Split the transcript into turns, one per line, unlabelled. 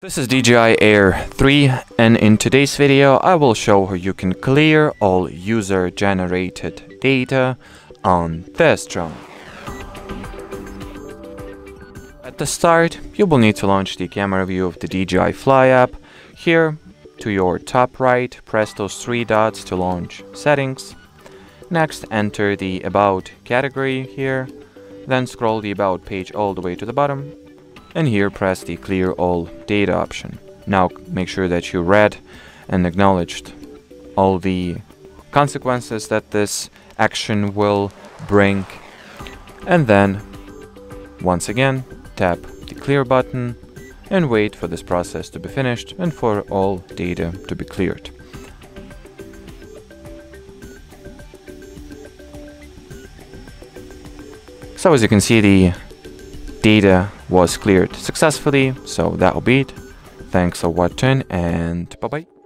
This is DJI Air 3, and in today's video I will show how you can clear all user-generated data on this drone. At the start, you will need to launch the camera view of the DJI Fly app. Here, to your top right, press those three dots to launch settings. Next, enter the About category here, then scroll the About page all the way to the bottom. And here press the Clear All Data option. Now make sure that you read and acknowledged all the consequences that this action will bring. And then, once again, tap the Clear button and wait for this process to be finished and for all data to be cleared. So as you can see, the data was cleared successfully, so that'll be it. Thanks for watching and bye bye.